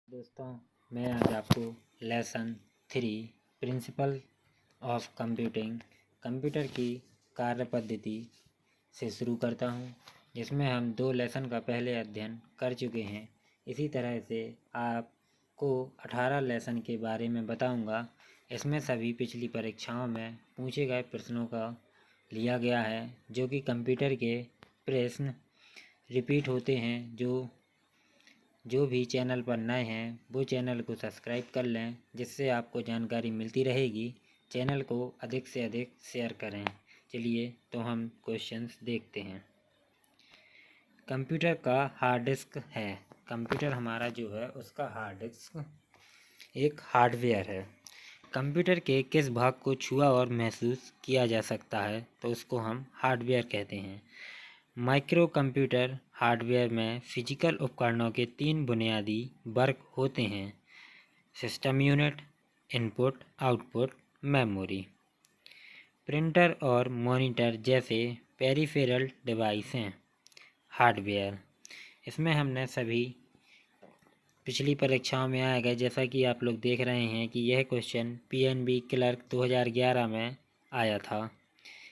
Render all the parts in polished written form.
दोस्तों, मैं आज आपको lesson 3 principle of computing computer की कार्य पद्धति से शुरू करता हूं, जिसमें हम 2 लेसन का पहले अध्ययन कर चुके हैं। इसी तरह से आपको 18 लेसन के बारे में बताऊंगा। इसमें सभी पिछली परीक्षाओं में पूछे गए प्रश्नों का लिया गया है, जो कि कंप्यूटर के प्रश्न रिपीट होते हैं। जो भी चैनल पर नए हैं वो चैनल को सब्सक्राइब कर लें, जिससे आपको जानकारी मिलती रहेगी। चैनल को अधिक से अधिक शेयर करें। चलिए तो हम क्वेश्चंस देखते हैं। कंप्यूटर का हार्ड डिस्क है। कंप्यूटर हमारा जो है उसका हार्ड डिस्क एक हार्डवेयर है। कंप्यूटर के किस भाग को छुआ और महसूस किया जा सकता है तो उसको हम हार्डवेयर कहते हैं। माइक्रो कंप्यूटर हार्डवेयर में फिजिकल उपकरणों के 3 बुनियादी वर्ग होते हैं: system unit, input output, memory. Printer और मॉनिटर जैसे पेरिफेरल डिवाइस हैं हार्डवेयर। इसमें हमने सभी पिछली परीक्षाओं में आएगा, जैसा कि आप लोग देख रहे हैं कि यह क्वेश्चन पीएनबी क्लर्क 2011 में आया था।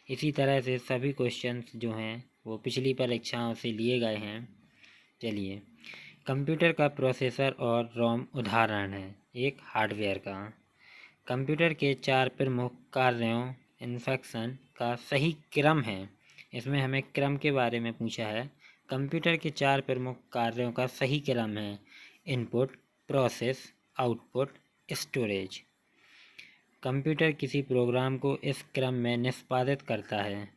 इसी तरह से सभी क्वेश्चंस जो हैं वो पिछली परीक्षाओं से लिए गए हैं। चलिए, कंप्यूटर का प्रोसेसर और रोम उदाहरण है एक हार्डवेयर का। कंप्यूटर के 4 प्रमुख कार्यों इंस्ट्रक्शन का सही क्रम है। इसमें हमें क्रम के बारे में पूछा है। कंप्यूटर के 4 प्रमुख कार्यों का सही क्रम है: input, process, output, storage. Computer किसी प्रोग्राम को इस क्रम में निष्पादित करता है: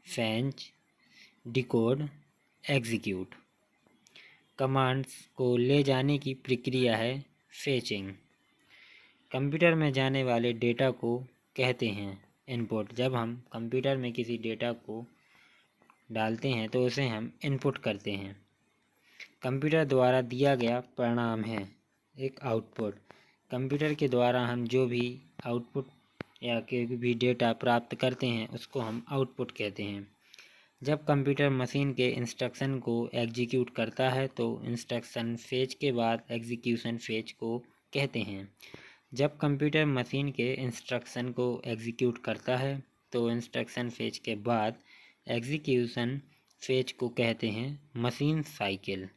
फेच, डिकोड, एग्जीक्यूट। कमांड्स को ले जाने की प्रक्रिया है फेचिंग। कंप्यूटर में जाने वाले डेटा को कहते हैं इनपुट। जब हम कंप्यूटर में किसी डेटा को डालते हैं तो उसे हम इनपुट करते हैं। कंप्यूटर द्वारा दिया गया परिणाम है एक आउटपुट। कंप्यूटर के द्वारा हम जो भी आउटपुट या कोई भी डेटा प्राप्त करते हैं उसको हम आउटपुट कहते हैं। जब कंप्यूटर मशीन के इंस्ट्रक्शन को एग्जीक्यूट करता है तो इंस्ट्रक्शन फेच के बाद एग्जीक्यूशन फेच को कहते हैं। जब कंप्यूटर मशीन के इंस्ट्रक्शन को एग्जीक्यूट करता है तो इंस्ट्रक्शन फेच के बाद एग्जीक्यूशन फेच को कहते हैं मशीन साइकिल।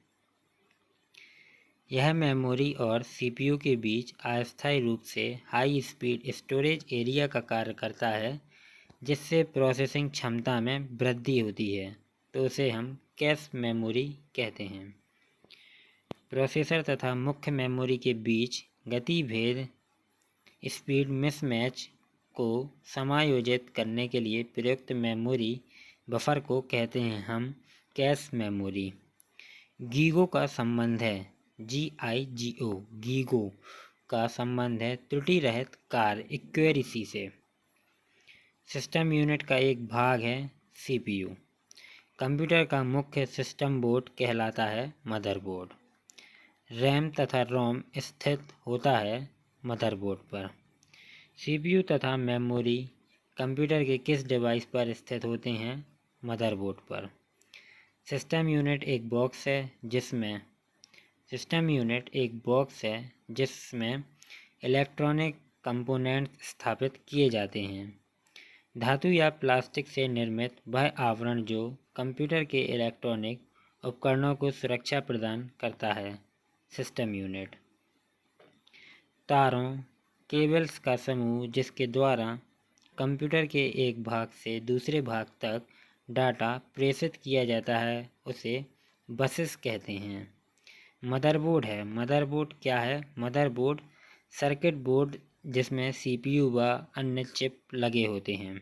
यह मेमोरी और सीपीयू के बीच अस्थायी रूप से हाई स्पीड स्टोरेज एरिया का कार्य करता है, जिससे प्रोसेसिंग क्षमता में वृद्धि होती है, तो उसे हम कैश मेमोरी कहते हैं। प्रोसेसर तथा मुख्य मेमोरी के बीच गति भेद स्पीड मिसमैच को समायोजित करने के लिए प्रयुक्त मेमोरी बफर को कहते हैं हम कैश मेमोरी। गीगो का संबंध है GIGO गीगो का संबंध है त्रुटि रहित कार्य एक्यूरेसी से। सिस्टम यूनिट का एक भाग है CPU। कंप्यूटर का मुख्य सिस्टम बोर्ड कहलाता है मदरबोर्ड। रैम तथा रोम स्थित होता है मदरबोर्ड पर। CPU तथा मेमोरी कंप्यूटर के किस डिवाइस पर स्थित होते हैं? मदरबोर्ड पर। सिस्टम यूनिट एक बॉक्स है जिसमें इलेक्ट्रॉनिक कंपोनेंट स्थापित किए जाते हैं। धातु या प्लास्टिक से निर्मित वह आवरण जो कंप्यूटर के इलेक्ट्रॉनिक उपकरणों को सुरक्षा प्रदान करता है सिस्टम यूनिट। तारों केबल्स का समूह जिसके द्वारा कंप्यूटर के एक भाग से दूसरे भाग तक डाटा प्रेषित किया जाता है उसे बसेस कहते हैं। मदरबोर्ड है। मदरबोर्ड क्या है? मदरबोर्ड सर्किट बोर्ड जिसमें CPU व अन्य चिप लगे होते हैं।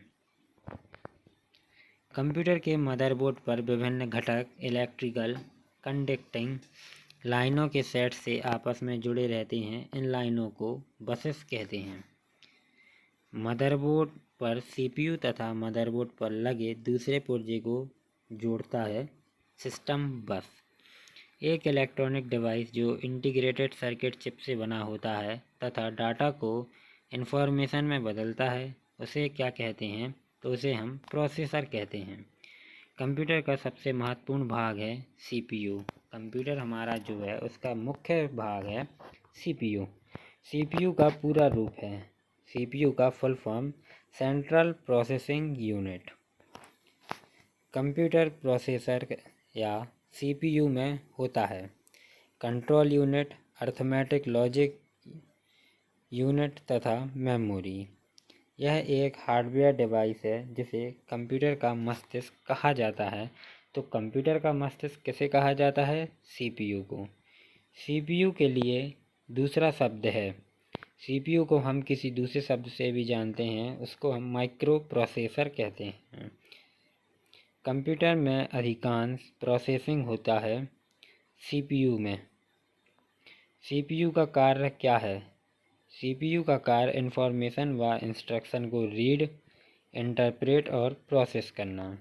कंप्यूटर के मदरबोर्ड पर विभिन्न घटक इलेक्ट्रिकल कंडक्टिंग लाइनों के सेट से आपस में जुड़े रहते हैं। इन लाइनों को बसेस कहते हैं। मदरबोर्ड पर CPU तथा मदरबोर्ड पर लगे दूसरे पुर्जे को जोड़ता है सिस्टम बस। एक इलेक्ट्रॉनिक डिवाइस जो इंटीग्रेटेड सर्किट चिप से बना होता है तथा डाटा को इंफॉर्मेशन में बदलता है उसे क्या कहते हैं? तो उसे हम प्रोसेसर कहते हैं। कंप्यूटर का सबसे महत्वपूर्ण भाग है CPU। कंप्यूटर हमारा जो है उसका मुख्य भाग है सीपीयू। सीपीयू का पूरा रूप है, सीपीयू का full form central processing unit. Computer processor या सीपीयू में होता है control unit, arithmetic logic unit तथा मेमोरी। यह एक हार्डवेयर डिवाइस है जिसे कंप्यूटर का मस्तिष्क कहा जाता है। तो कंप्यूटर का मस्तिष्क किसे कहा जाता है? सीपीयू को। सीपीयू के लिए दूसरा शब्द है, सीपीयू को हम किसी दूसरे शब्द से भी जानते हैं, उसको हम माइक्रो प्रोसेसर कहते हैं। कंप्यूटर में अधिकांश प्रोसेसिंग होता है सीपीयू में। सीपीयू का कार्य क्या है? सीपीयू का कार्य इंफॉर्मेशन व इंस्ट्रक्शन को रीड, इंटरप्रेट और प्रोसेस करना।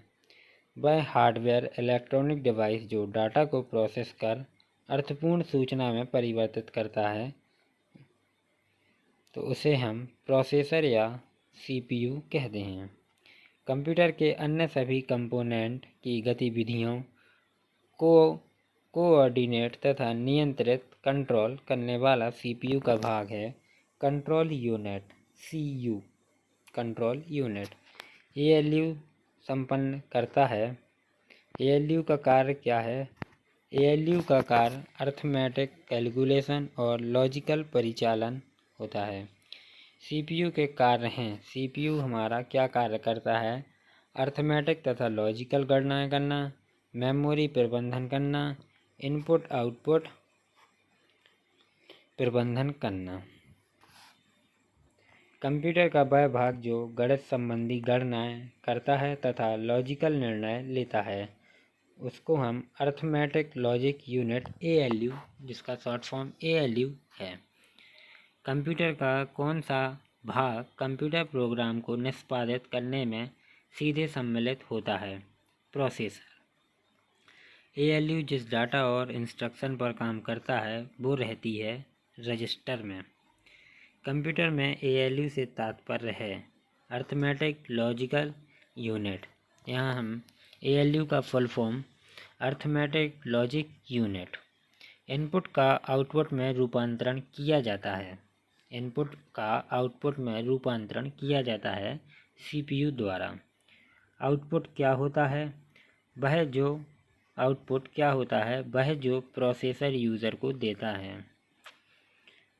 वह हार्डवेयर इलेक्ट्रॉनिक डिवाइस जो डाटा को प्रोसेस कर अर्थपूर्ण सूचना में परिवर्तित करता है, तो उसे हम प्रोसेसर या सीपीयू कहते हैं। कंप्यूटर के अन्य सभी कंपोनेंट की गतिविधियों को कोऑर्डिनेट तथा नियंत्रित कंट्रोल करने वाला सीपीयू का भाग है control unit, CU. Control unit ALU संपन्न करता है। एएलयू का कार्य क्या है? एएलयू का कार्य अर्थमेटिक कैलकुलेशन और लॉजिकल परिचालन होता है। सीपीयू के कार्य हैं, सीपीयू हमारा क्या कार्य करता है? अर्थमेटिक तथा लॉजिकल गणनाएं करना, मेमोरी प्रबंधन करना, इनपुट आउटपुट प्रबंधन करना। कंप्यूटर का वह भाग जो गणित संबंधी गणनाएं करता है तथा लॉजिकल निर्णय लेता है, उसको हम अर्थमेटिक लॉजिक यूनिट एएलयू, जिसका शॉर्ट फॉर्म एएलयू है। कंप्यूटर का कौन सा भाग कंप्यूटर प्रोग्राम को निष्पादित करने में सीधे सम्मिलित होता है? प्रोसेसर। एएलयू जिस डाटा और इंस्ट्रक्शन पर काम करता है वो रहती है रजिस्टर में। कंप्यूटर में एएलयू से तात्पर्य है अर्थमेटिक लॉजिकल यूनिट। यहाँ हम एएलयू का full form arithmetic logic unit. Input का आउटपुट में रूपांतरण किया जाता है। इनपुट का आउटपुट में रूपांतरण किया जाता है सीपीयू द्वारा। आउटपुट क्या होता है? वह जो प्रोसेसर यूज़र को देता है।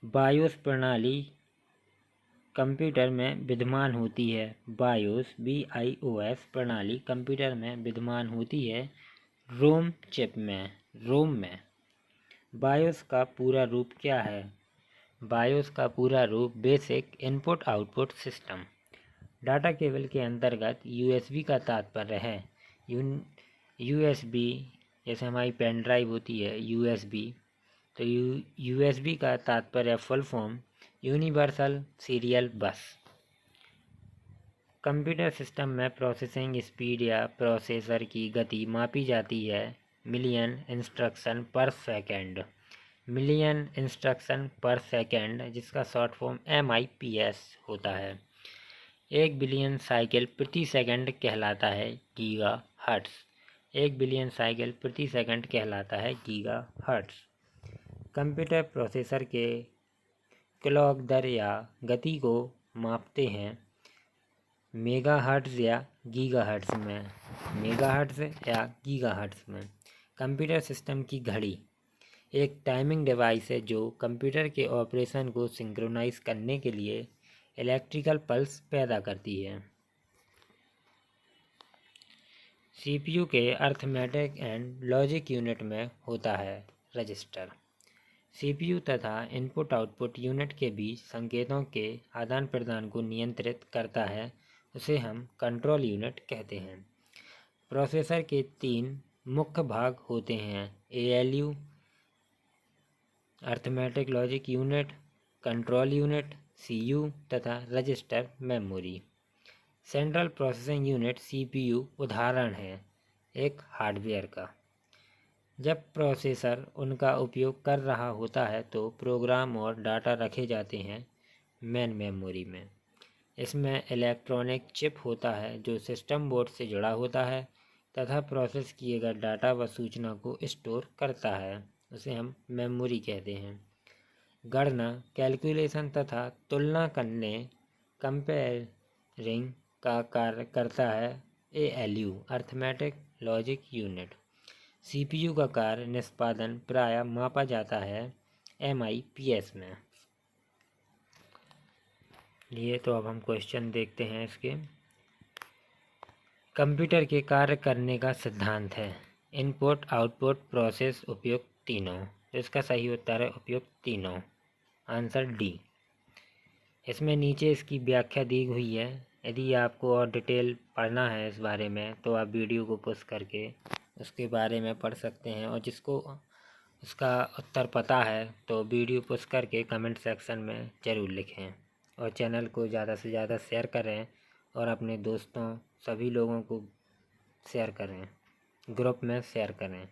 बायोस प्रणाली कंप्यूटर में विद्यमान होती है। बायोस BIOS प्रणाली कंप्यूटर में विद्यमान होती है रोम चिप में, रोम में। बायोस का पूरा रूप क्या है? बायोस का पूरा रूप basic input output system. Data cable के अंतर्गत यूएसबी का तात्पर्य है। यूएसबी जैसे हमारी पेन ड्राइव होती है यूएसबी, तो यूएसबी का तात्पर्य फुल फॉर्म यूनिवर्सल सीरियल बस। कंप्यूटर सिस्टम में प्रोसेसिंग स्पीड या प्रोसेसर की गति मापी जाती है मिलियन इंस्ट्रक्शन पर सेकेंड। मिलियन इंस्ट्रक्शन पर सेकेंड, जिसका शॉर्ट फॉर्म MIPS होता है। 1 बिलियन साइकिल प्रति सेकंड कहलाता है गीगा हर्ट्स। 1 बिलियन साइकिल प्रति सेकंड कहलाता है गीगा हर्ट्स। कंप्यूटर प्रोसेसर के क्लॉक दर या गति को मापते हैं मेगाहर्ट्ज़ या गीगाहर्ट्ज़ में। मेगाहर्ट्ज़ या गीगाहर्ट्ज़ में। कंप्यूटर सिस्टम की घड़ी एक टाइमिंग डिवाइस है जो कंप्यूटर के ऑपरेशन को सिंक्रोनाइज करने के लिए इलेक्ट्रिकल पल्स पैदा करती है। सीपीयू के अर्थमेटिक एंड लॉजिक यूनिट में होता है रजिस्टर। सीपीयू तथा इनपुट आउटपुट यूनिट के बीच संकेतों के आदान प्रदान को नियंत्रित करता है, उसे हम कंट्रोल यूनिट कहते हैं। प्रोसेसर के 3 मुख्य भाग होते हैं ALU, arithmetic logic unit, control unit CU तथा register memory. Central processing unit CPU उदाहरण है एक हार्डवेयर का। जब प्रोसेसर उनका उपयोग कर रहा होता है तो प्रोग्राम और डाटा रखे जाते हैं मेन मेमोरी में। इसमें इलेक्ट्रॉनिक चिप होता है जो सिस्टम बोर्ड से जुड़ा होता है तथा प्रोसेस किए गए डाटा व सूचना को स्टोर करता है, उसे हम मेमोरी कहते हैं। गणना, कैलकुलेशन तथा तुलना करने, कंपेयरिंग का कार्य करता है ALU arithmetic logic unit. CPU का कार्य निष्पादन प्रायः मापा जाता है MIPS में। ये तो अब हम क्वेश्चन देखते हैं इसके। कंप्यूटर के कार्य करने का सिद्धांत है इनपुट आउटपुट प्रोसेस उपयुक्त तीनों। इसका सही उत्तर है उपयुक्त तीनों, आंसर डी। इसमें नीचे इसकी व्याख्या दी हुई है। यदि आपको और डिटेल पढ़ना है इस बारे में तो आप वीडियो को पॉज करके उसके बारे में पढ़ सकते हैं, और जिसको उसका उत्तर पता है तो वीडियो पॉज करके कमेंट सेक्शन में ज़रूर लिखें, और चैनल को ज़्यादा से ज़्यादा शेयर करें और अपने दोस्तों सभी लोगों को शेयर करें, ग्रुप में शेयर करें।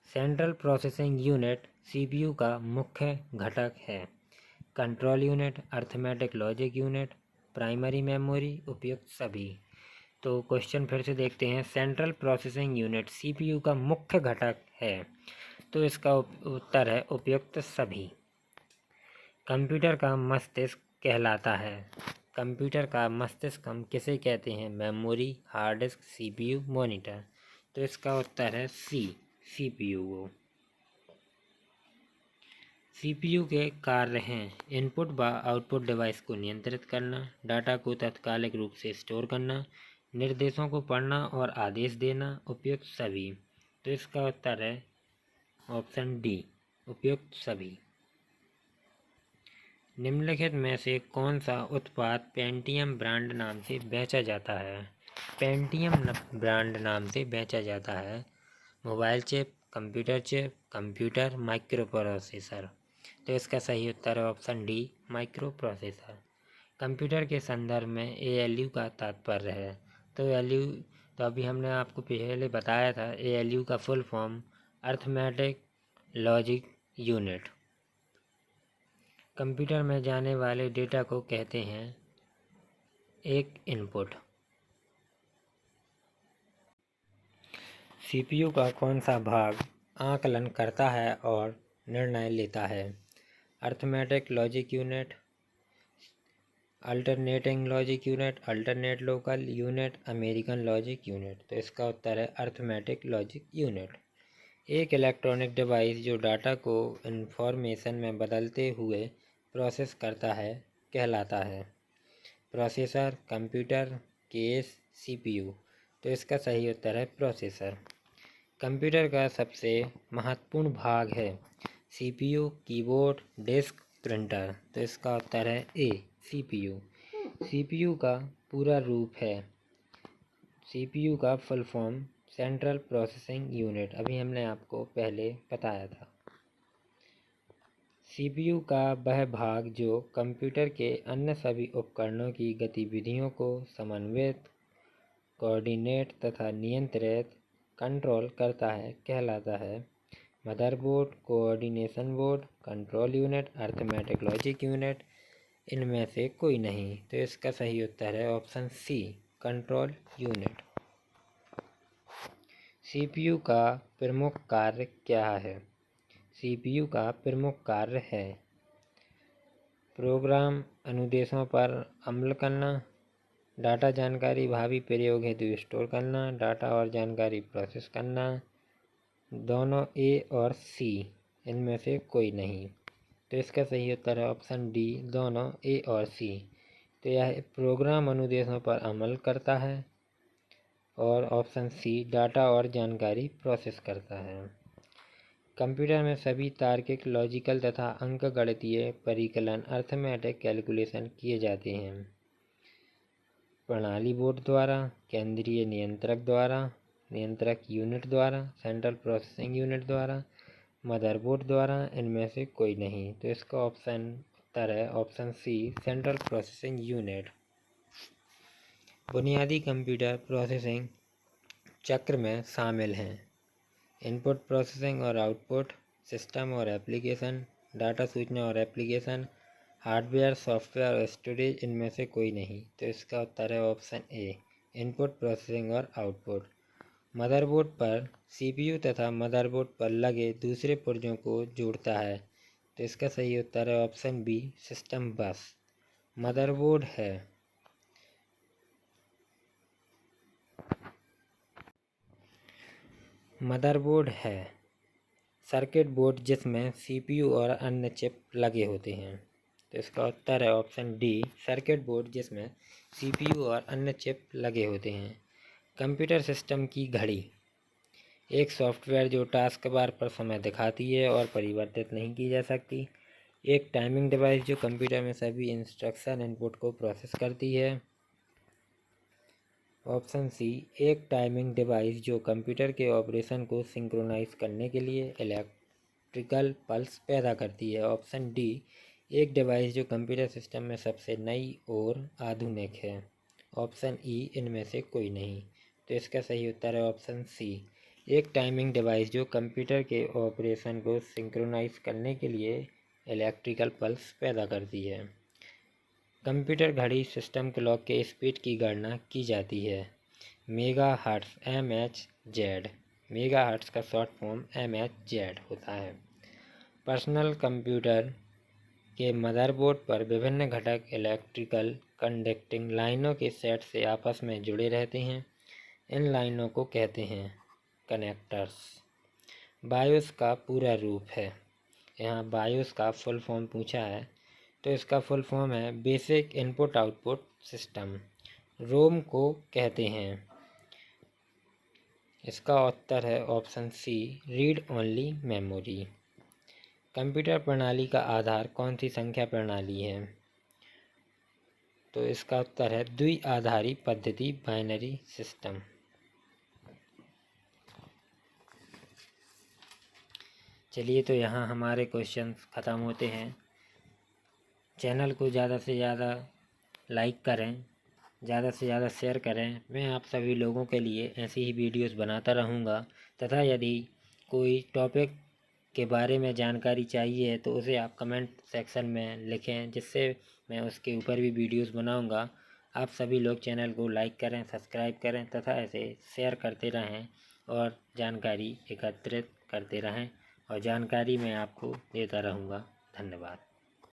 सेंट्रल प्रोसेसिंग यूनिट CPU का मुख्य घटक है। Control unit, arithmetic logic unit, primary memory उपयुक्त सभी। तो क्वेश्चन फिर से देखते हैं। सेंट्रल प्रोसेसिंग यूनिट CPU का मुख्य घटक है, तो इसका उत्तर है उपयुक्त सभी। कंप्यूटर का मस्तिष्क कहलाता है। कंप्यूटर का मस्तिष्क हम किसे कहते हैं? Memory, hard disk, CPU, monitor. तो इसका उत्तर है सी, CPU को। CPU के कार्य हैं इनपुट व आउटपुट डिवाइस को नियंत्रित करना, डाटा को तात्कालिक रूप से स्टोर करना, निर्देशों को पढ़ना और आदेश देना, उपयुक्त सभी। तो इसका उत्तर है ऑप्शन डी, उपयुक्त सभी। निम्नलिखित में से कौन सा उत्पाद पेंटियम ब्रांड नाम से बेचा जाता है? पेंटियम ब्रांड नाम से बेचा जाता है mobile chip, computer, micro processor. तो इसका सही उत्तर है option D, micro processor. Computer के संदर्भ में ALU का तात्पर्य है। तो ALU तो अभी हमने आपको पहले बताया था, ALU का full form arithmetic logic unit. Computer में जाने वाले डेटा को कहते हैं एक इनपुट। CPU का कौन सा भाग आकलन करता है और निर्णय लेता है? Arithmetic logic unit, alternating logic unit, alternate local unit, American logic unit. तो इसका उत्तर है अर्थमेटिक लॉजिक यूनिट। एक इलेक्ट्रॉनिक डिवाइस जो डाटा को इंफॉर्मेशन में बदलते हुए प्रोसेस करता है कहलाता है प्रोसेसर, कंप्यूटर, केस, CPU। तो इसका सही उत्तर है प्रोसेसर। कंप्यूटर का सबसे महत्वपूर्ण भाग है CPU, कीबोर्ड, डिस्क, प्रिंटर। तो इसका उत्तर है ए, CPU। CPU का पूरा रूप है, CPU का full form central processing unit, अभी हमने आपको पहले बताया था। CPU का वह भाग जो कंप्यूटर के अन्य सभी उपकरणों की गतिविधियों को समन्वित, कोऑर्डिनेट तथा नियंत्रित, कंट्रोल करता है कहलाता है motherboard, coordination board, control unit, arithmetic logic unit. इनमें से कोई नहीं। तो इसका सही उत्तर है option C, control unit. CPU का प्रमुख कार्य क्या है? CPU का प्रमुख कार्य है प्रोग्राम अनुदेशों पर अमल करना, डाटा जानकारी भावी प्रयोग हेतु स्टोर करना, डाटा और जानकारी प्रोसेस करना। दोनों ए और सी, इनमें से कोई नहीं। तो इसका सही उत्तर है ऑप्शन डी, दोनों ए और सी। तो यह प्रोग्राम अनुदेशों पर अमल करता है, और ऑप्शन सी डाटा और जानकारी प्रोसेस करता है। कंप्यूटर में सभी तार्किक, लॉजिकल तथा अंकगणितीय परिकलन अर्थमेटिक कैलकुलेशन किए जाते हैं प्रणाली बोर्ड द्वारा, केंद्रीय नियंत्रक द्वारा, नियंत्रक यूनिट द्वारा, सेंट्रल प्रोसेसिंग यूनिट द्वारा, मदरबोर्ड द्वारा। इनमें से कोई नहीं। तो इसका ऑप्शन उत्तर है option C, central processing unit. बुनियादी कंप्यूटर प्रोसेसिंग चक्र में शामिल हैं इनपुट प्रोसेसिंग और आउटपुट, सिस्टम और एप्लीकेशन, डाटा सूचना और एप्लीकेशन, हार्डवेयर, सॉफ्टवेयर और स्टोरेज। इनमें से कोई नहीं। तो इसका उत्तर है ऑप्शन ए, इनपुट प्रोसेसिंग और आउटपुट। मदरबोर्ड पर CPU तथा मदरबोर्ड पर लगे दूसरे पुर्जों को जोड़ता है। तो इसका सही उत्तर है ऑप्शन बी सिस्टम बस। मदरबोर्ड है। मदरबोर्ड है सर्किट बोर्ड जिसमें सीपीयू और अन्य चिप लगे होते हैं। तो इसका उत्तर है ऑप्शन डी सर्किट बोर्ड जिसमें सीपीयू और अन्य चिप लगे होते हैं। कंप्यूटर सिस्टम की घड़ी एक सॉफ्टवेयर जो टास्क बार पर समय दिखाती है और परिवर्तित नहीं की जा सकती। एक टाइमिंग डिवाइस जो कंप्यूटर में सभी इंस्ट्रक्शन इनपुट को प्रोसेस करती है। ऑप्शन सी एक टाइमिंग डिवाइस जो कंप्यूटर के ऑपरेशन को सिंक्रोनाइज करने के लिए इलेक्ट्रिकल पल्स पैदा करती है। ऑप्शन डी एक डिवाइस जो कंप्यूटर सिस्टम में सबसे नई और आधुनिक है। ऑप्शन ई इनमें से कोई नहीं। तो इसका सही उत्तर है ऑप्शन सी एक टाइमिंग डिवाइस जो कंप्यूटर के ऑपरेशन को सिंक्रोनाइज करने के लिए इलेक्ट्रिकल पल्स पैदा करती है। कंप्यूटर घड़ी सिस्टम क्लॉक के स्पीड की गणना की जाती है। Megahertz MHz। मेगाहर्ट्ज़ का शॉर्ट फॉर्म MHz होता है। पर्सनल कंप्यूटर के मदरबोर्ड पर विभिन्न घटक इलेक्ट्रिकल कंडक्टिंग लाइनों के सेट से आपस में जुड़े रहते हैं। इन लाइनों को कहते हैं कनेक्टर्स। बायोस का पूरा रूप है। यहाँ बायोस का फुल फॉर्म पूछा है, तो इसका फुल फॉर्म है basic input output system. ROM को कहते हैं। इसका उत्तर है option C read only memory. Computer प्रणाली का आधार कौन सी संख्या प्रणाली है? तो इसका उत्तर है द्विआधारी पद्धति बाइनरी सिस्टम। चलिए, तो यहाँ हमारे क्वेश्चंस ख़त्म होते हैं। चैनल को ज़्यादा से ज़्यादा लाइक करें, ज़्यादा से ज़्यादा शेयर करें। मैं आप सभी लोगों के लिए ऐसी ही वीडियोस बनाता रहूँगा, तथा यदि कोई टॉपिक के बारे में जानकारी चाहिए तो उसे आप कमेंट सेक्शन में लिखें, जिससे मैं उसके ऊपर भी वीडियोस बनाऊँगा। आप सभी लोग चैनल को लाइक करें, सब्सक्राइब करें तथा ऐसे शेयर करते रहें और जानकारी एकत्रित करते रहें, और जानकारी मैं आपको देता रहूँगा। धन्यवाद।